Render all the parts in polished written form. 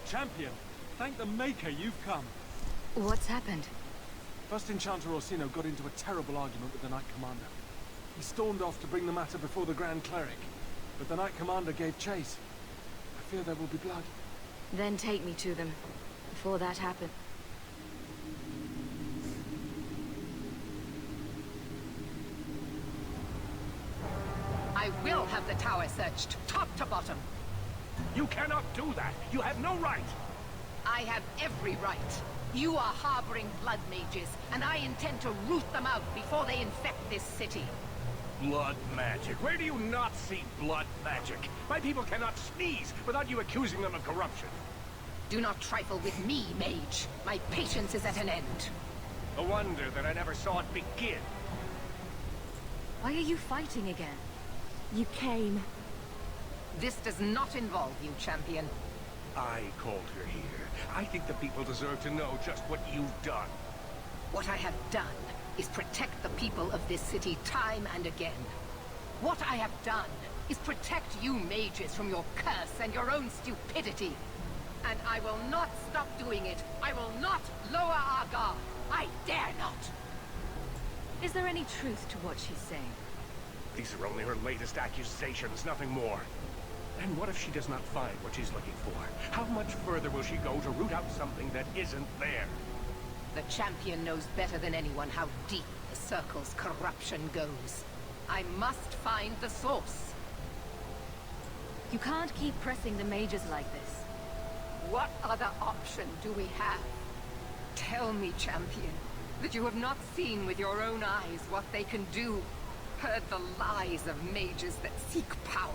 Champion, thank the Maker you've come. What's happened? First Enchanter Orsino got into a terrible argument with the Knight Commander. He stormed off to bring the matter before the Grand Cleric, but the Knight Commander gave chase. I fear there will be blood. Then take me to them, before that happened. I will have the tower searched, top to bottom. You cannot do that. You have no right. I have every right. You are harboring blood mages, and I intend to root them out before they infect this city. Blood magic. Where do you not see blood magic? My people cannot sneeze without you accusing them of corruption. Do not trifle with me, mage. My patience is at an end. A wonder that I never saw it begin. Why are you fighting again? You came. This does not involve you, champion. I called her here. I think the people deserve to know just what you've done. What I have done is protect the people of this city time and again. What I have done is protect you mages from your curse and your own stupidity. And I will not stop doing it. I will not lower our guard. I dare not. Is there any truth to what she's saying? These are only her latest accusations, nothing more. And what if she does not find what she's looking for? How much further will she go to root out something that isn't there? The champion knows better than anyone how deep the Circle's corruption goes. I must find the source. You can't keep pressing the mages like this. What other option do we have? Tell me, champion, that you have not seen with your own eyes what they can do. Heard the lies of mages that seek power.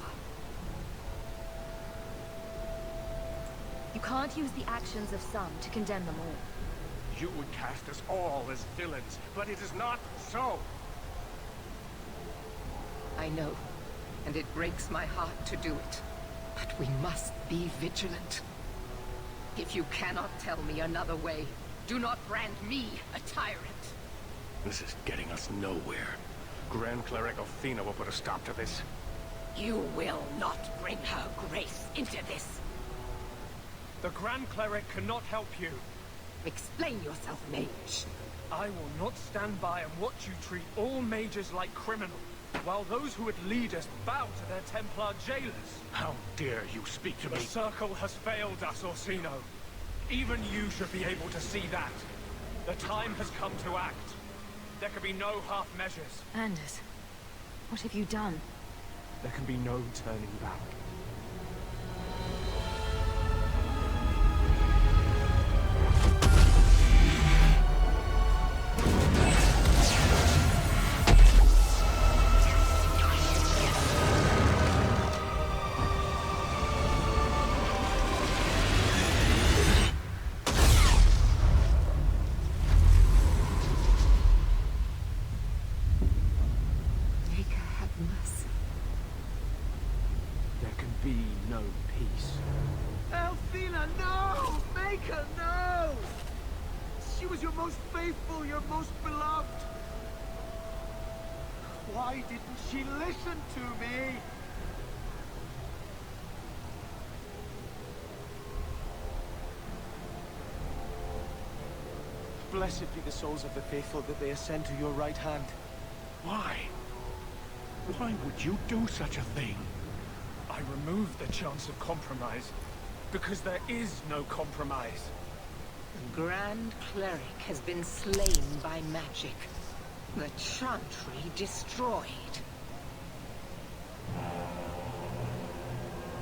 You can't use the actions of some to condemn them all. You would cast us all as villains, but it is not so. I know, and it breaks my heart to do it. But we must be vigilant. If you cannot tell me another way, do not brand me a tyrant. This is getting us nowhere. Grand Cleric Athena will put a stop to this. You will not bring her grace into this. The Grand Cleric cannot help you. Explain yourself, mage. I will not stand by and watch you treat all mages like criminals, while those who would lead us bow to their Templar jailers. How dare you speak to The me? Circle has failed us, Orsino. Even you should be able to see that. The time has come to act. There can be no half measures. Anders, what have you done? There can be no turning back. There can be no peace. Althena, no! Maker, no! She was your most faithful, your most beloved. Why didn't she listen to me? Blessed be the souls of the faithful that they ascend to your right hand. Why? Why would you do such a thing? I removed the chance of compromise, because there is no compromise. The Grand Cleric has been slain by magic. The Chantry destroyed.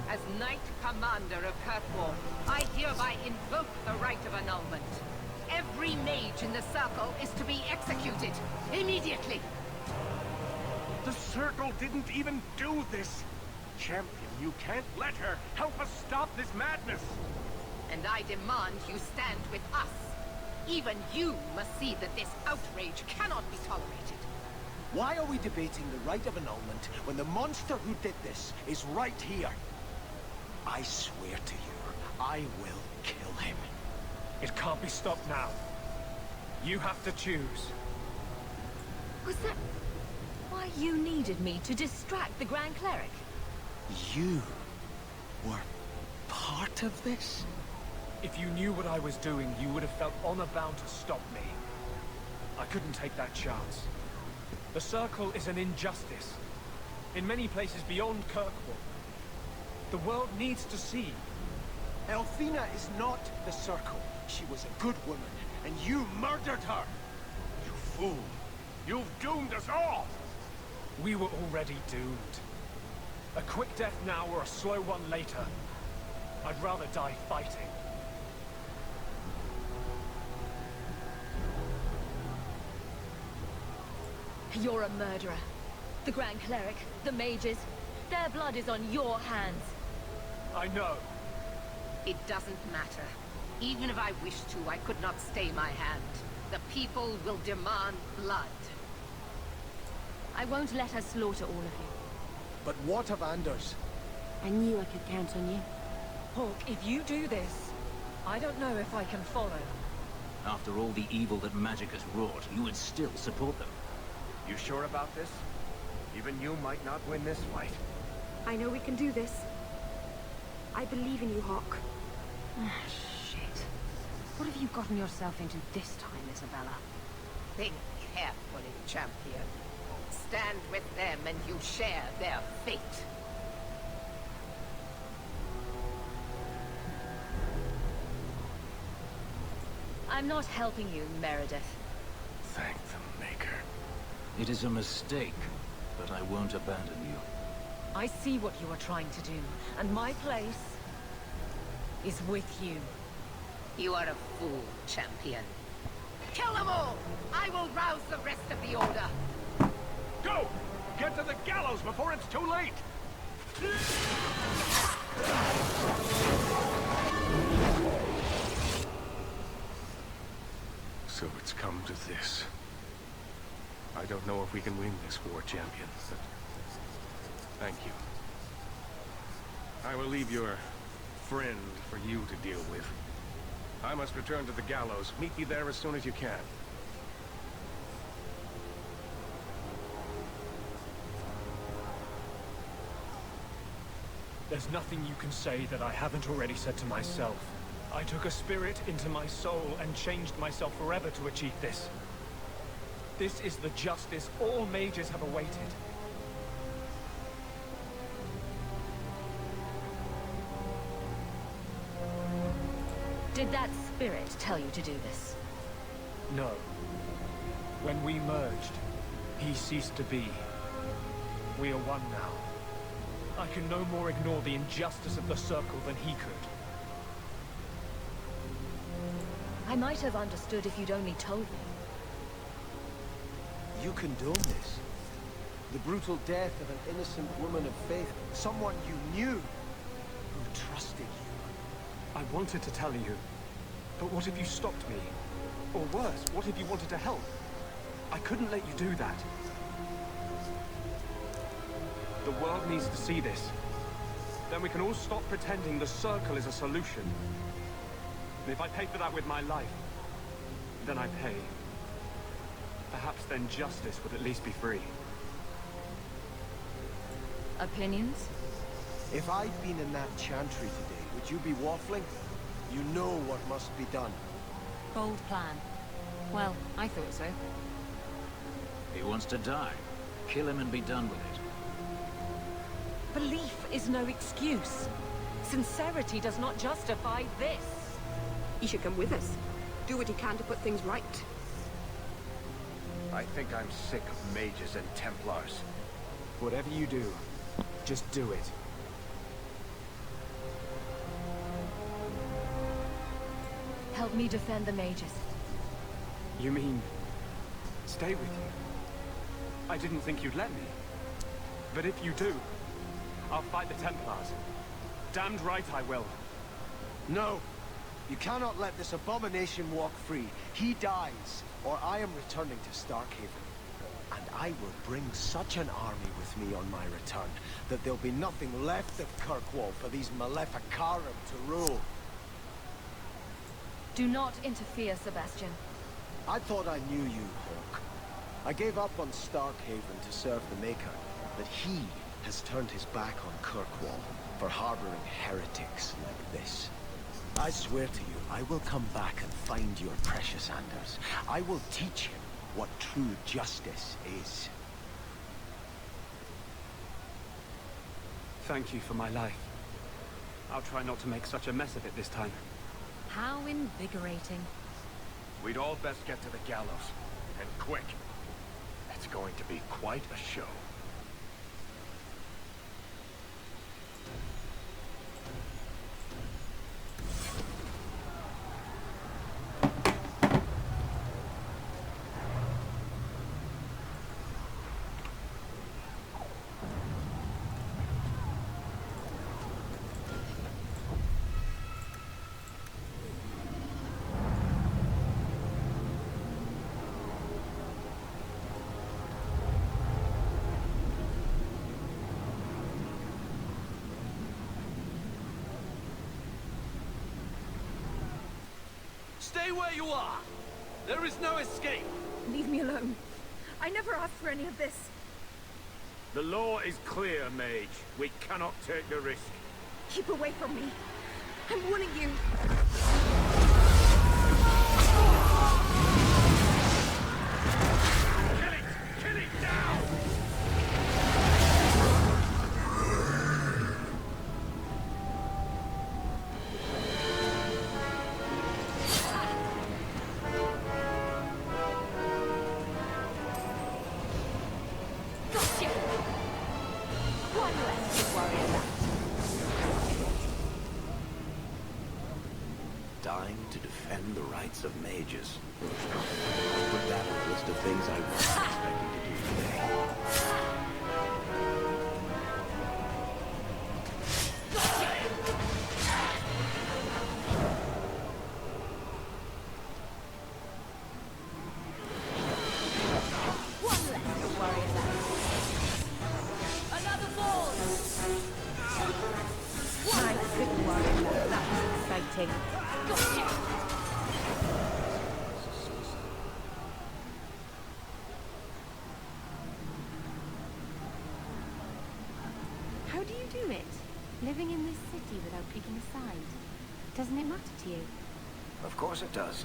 As Knight Commander of Kirkwall, I hereby invoke the right of annulment. Every mage in the Circle is to be executed, immediately! The Circle didn't even do this! Champion, you can't let her! Help us stop this madness! And I demand you stand with us. Even you must see that this outrage cannot be tolerated. Why are we debating the right of annulment when the monster who did this is right here? I swear to you, I will kill him. It can't be stopped now. You have to choose. Was that why you needed me to distract the Grand Cleric? You were part of this? If you knew what I was doing, you would have felt honor-bound to stop me. I couldn't take that chance. The Circle is an injustice. In many places beyond Kirkwall. The world needs to see. Elfina is not the Circle. She was a good woman, and you murdered her! You fool! You've doomed us all! We were already doomed. A quick death now or a slow one later. I'd rather die fighting. You're a murderer. The Grand Cleric, the mages, their blood is on your hands. I know. It doesn't matter. Even if I wished to, I could not stay my hand. The people will demand blood. I won't let her slaughter all of you. But what of Anders? I knew I could count on you. Hawk, if you do this, I don't know if I can follow. After all the evil that magic has wrought, you would still support them. You sure about this? Even you might not win this fight. I know we can do this. I believe in you, Hawk. Ah, shit. What have you gotten yourself into this time, Isabella? Think carefully, champion. Stand with them and you share their fate. I'm not helping you, Meredith. Thank the Maker. It is a mistake, but I won't abandon you. I see what you are trying to do, and my place is with you. You are a fool, champion. Kill them all! I will rouse the rest of the Order. Go! Get to the gallows before it's too late! So it's come to this. I don't know if we can win this war, champion, but thank you. I will leave your friend for you to deal with. I must return to the gallows. Meet me there as soon as you can. There's nothing you can say that I haven't already said to myself. I took a spirit into my soul and changed myself forever to achieve this. This is the justice all mages have awaited. Did that spirit tell you to do this? No. When we merged, he ceased to be. We are one now. I can no more ignore the injustice of the Circle than he could. I might have understood if you'd only told me. You condone this? The brutal death of an innocent woman of faith, someone you knew, who trusted you. I wanted to tell you, but what if you stopped me? Or worse, what if you wanted to help? I couldn't let you do that. The world needs to see this. Then we can all stop pretending the Circle is a solution. And if I pay for that with my life, then I pay. Perhaps then justice would at least be free. Opinions? If I'd been in that chantry today, would you be waffling? You know what must be done. Bold plan. Well, I thought so. He wants to die. Kill him and be done with it. Belief is no excuse. Sincerity does not justify this. You should come with us. Do what you can to put things right. I think I'm sick of mages and Templars. Whatever you do, just do it. Help me defend the mages. You mean, stay with you? I didn't think you'd let me. But if you do, I'll fight the Templars. Damned right I will. No! You cannot let this abomination walk free. He dies, or I am returning to Starkhaven. And I will bring such an army with me on my return, that there'll be nothing left of Kirkwall for these Maleficarum to rule. Do not interfere, Sebastian. I thought I knew you, Hawk. I gave up on Starkhaven to serve the Maker, but he has turned his back on Kirkwall for harboring heretics like this. I swear to you, I will come back and find your precious Anders. I will teach him what true justice is. Thank you for my life. I'll try not to make such a mess of it this time. How invigorating. We'd all best get to the gallows. And quick. It's going to be quite a show. Stay where you are! There is no escape! Leave me alone. I never asked for any of this. The law is clear, Mage. We cannot take the risk. Keep away from me. I'm warning you. Kill it! Kill it now! Gotcha! One less to worry about. Dying to defend the rights of mages. I'll put that on the list of things I wasn't expecting to do today. One less to worry about. Another ball! One less to worry about. That was exciting. Gotcha! How do you do it? Living in this city without picking a side. Doesn't it matter to you? Of course it does.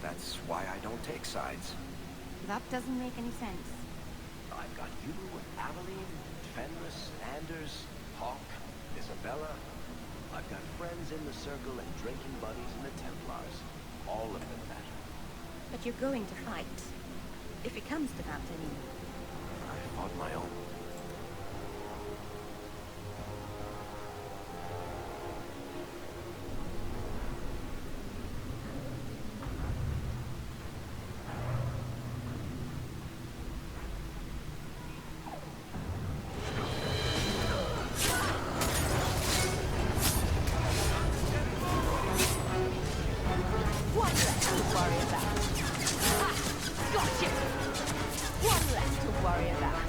That's why I don't take sides. That doesn't make any sense. I've got you, Aveline, Fenris, Anders, Hawk, Isabella. I've got friends in the Circle and drinking buddies in the Templars. All of them matter. But you're going to fight. If it comes to that, I mean. I fought my own. One less to worry about. Ha! Gotcha! One less to worry about.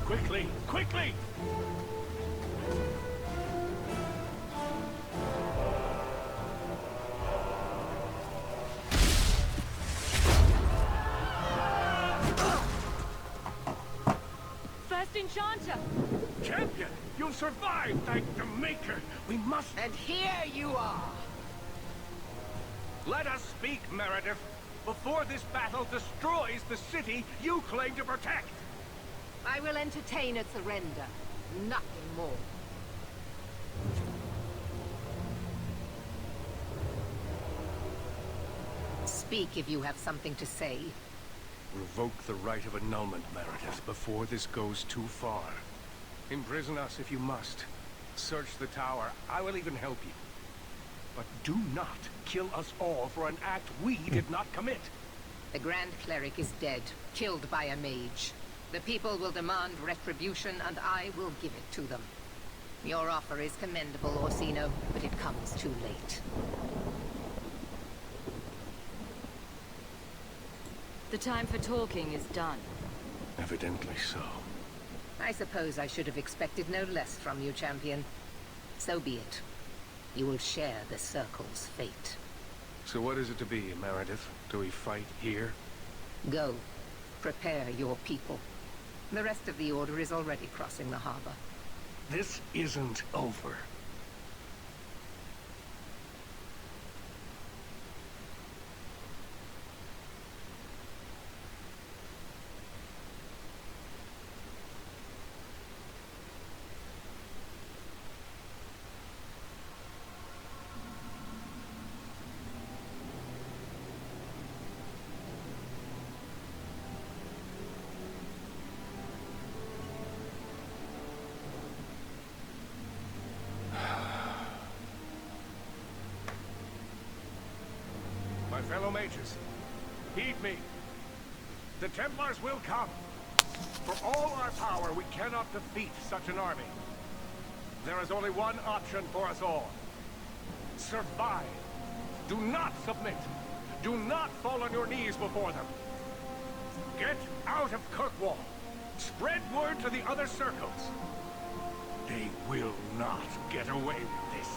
Quickly! Quickly! First enchanter! Champion! You've survived, thank the Maker! We must... And here you are! Let us speak, Meredith, before this battle destroys the city you claim to protect! I will entertain a surrender. Nothing more. Speak if you have something to say. Revoke the right of annulment, Meredith, before this goes too far. Imprison us if you must. Search the tower. I will even help you. But do not kill us all for an act we did not commit. The Grand Cleric is dead, killed by a mage. The people will demand retribution, and I will give it to them. Your offer is commendable, Orsino, but it comes too late. The time for talking is done. Evidently so. I suppose I should have expected no less from you, champion. So be it. You will share the Circle's fate. So what is it to be, Meredith? Do we fight here? Go. Prepare your people. The rest of the Order is already crossing the harbor. This isn't over. My fellow mages, heed me. The Templars will come. For all our power, we cannot defeat such an army. There is only one option for us all. Survive. Do not submit. Do not fall on your knees before them. Get out of Kirkwall. Spread word to the other circles. They will not get away with this.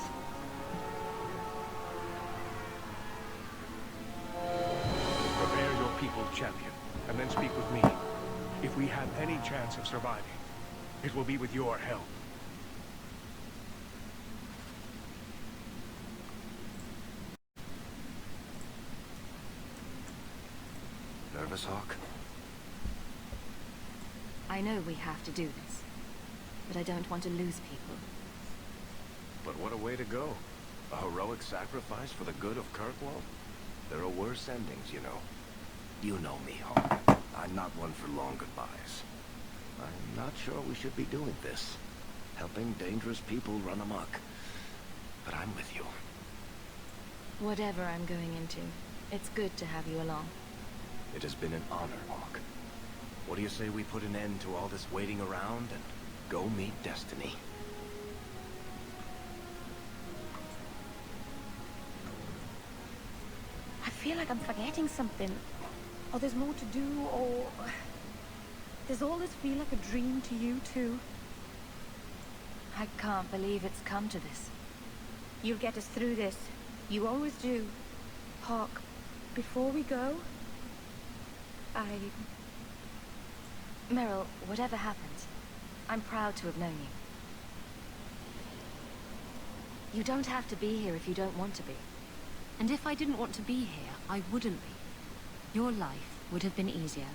Prepare your people, champion, and then speak with me. If we have any chance of surviving, it will be with your help. Nervous, Hawk? I know we have to do this, but I don't want to lose people. But what a way to go. A heroic sacrifice for the good of Kirkwall? There are worse endings, you know. You know me, Hawk. I'm not one for long goodbyes. I'm not sure we should be doing this. Helping dangerous people run amok. But I'm with you. Whatever I'm going into, it's good to have you along. It has been an honor, Hawk. What do you say we put an end to all this waiting around and go meet destiny? I feel like I'm forgetting something. Or there's more to do, or... Does all this feel like a dream to you, too? I can't believe it's come to this. You'll get us through this. You always do. Hawk, before we go... Meryl, whatever happens, I'm proud to have known you. You don't have to be here if you don't want to be. And if I didn't want to be here, I wouldn't be. Your life would have been easier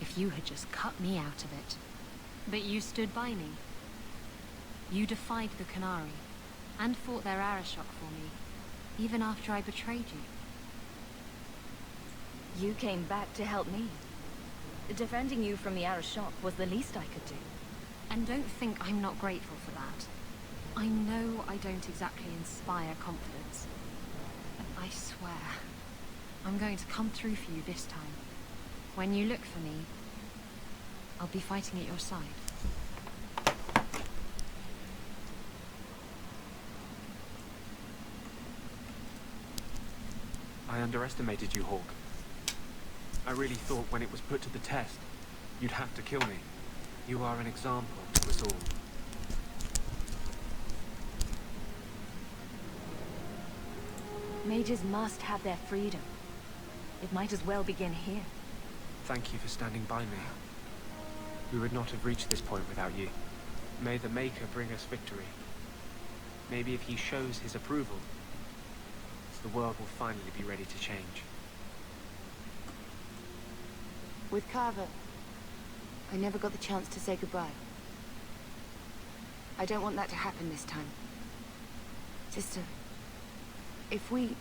if you had just cut me out of it. But you stood by me. You defied the Canary, and fought their Arashok for me, even after I betrayed you. You came back to help me. Defending you from the Arashok was the least I could do. And don't think I'm not grateful for that. I know I don't exactly inspire confidence. But I swear, I'm going to come through for you this time. When you look for me, I'll be fighting at your side. I underestimated you, Hawk. I really thought when it was put to the test, you'd have to kill me. You are an example to us all. Mages must have their freedom. It might as well begin here. Thank you for standing by me. We would not have reached this point without you. May the Maker bring us victory. Maybe if he shows his approval, the world will finally be ready to change. With Carver, I never got the chance to say goodbye. I don't want that to happen this time. Sister, if we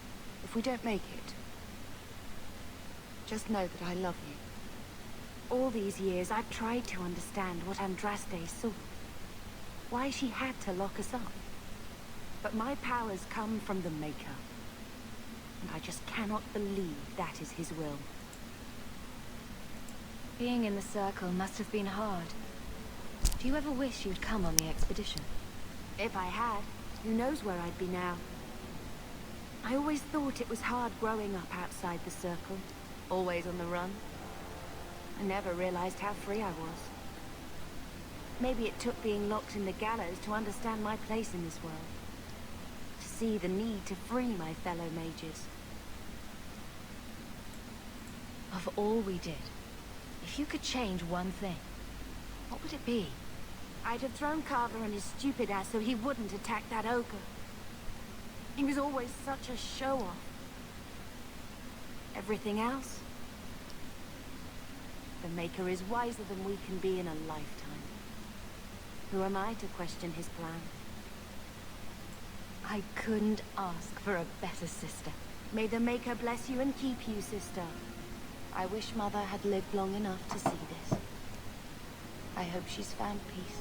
don't make it, Just know that I love you. All these years, I've tried to understand what Andraste saw. Why she had to lock us up. But my powers come from the Maker. And I just cannot believe that is his will. Being in the Circle must have been hard. Do you ever wish you'd come on the expedition? If I had, who knows where I'd be now. I always thought it was hard growing up outside the Circle, always on the run. I never realized how free I was. Maybe it took being locked in the gallows to understand my place in this world. To see the need to free my fellow mages. Of all we did, if you could change one thing, what would it be? I'd have thrown Carver and his stupid ass so he wouldn't attack that ogre. He was always such a show-off. Everything else? The Maker is wiser than we can be in a lifetime. Who am I to question his plan? I couldn't ask for a better sister. May the Maker bless you and keep you, sister. I wish Mother had lived long enough to see this. I hope she's found peace.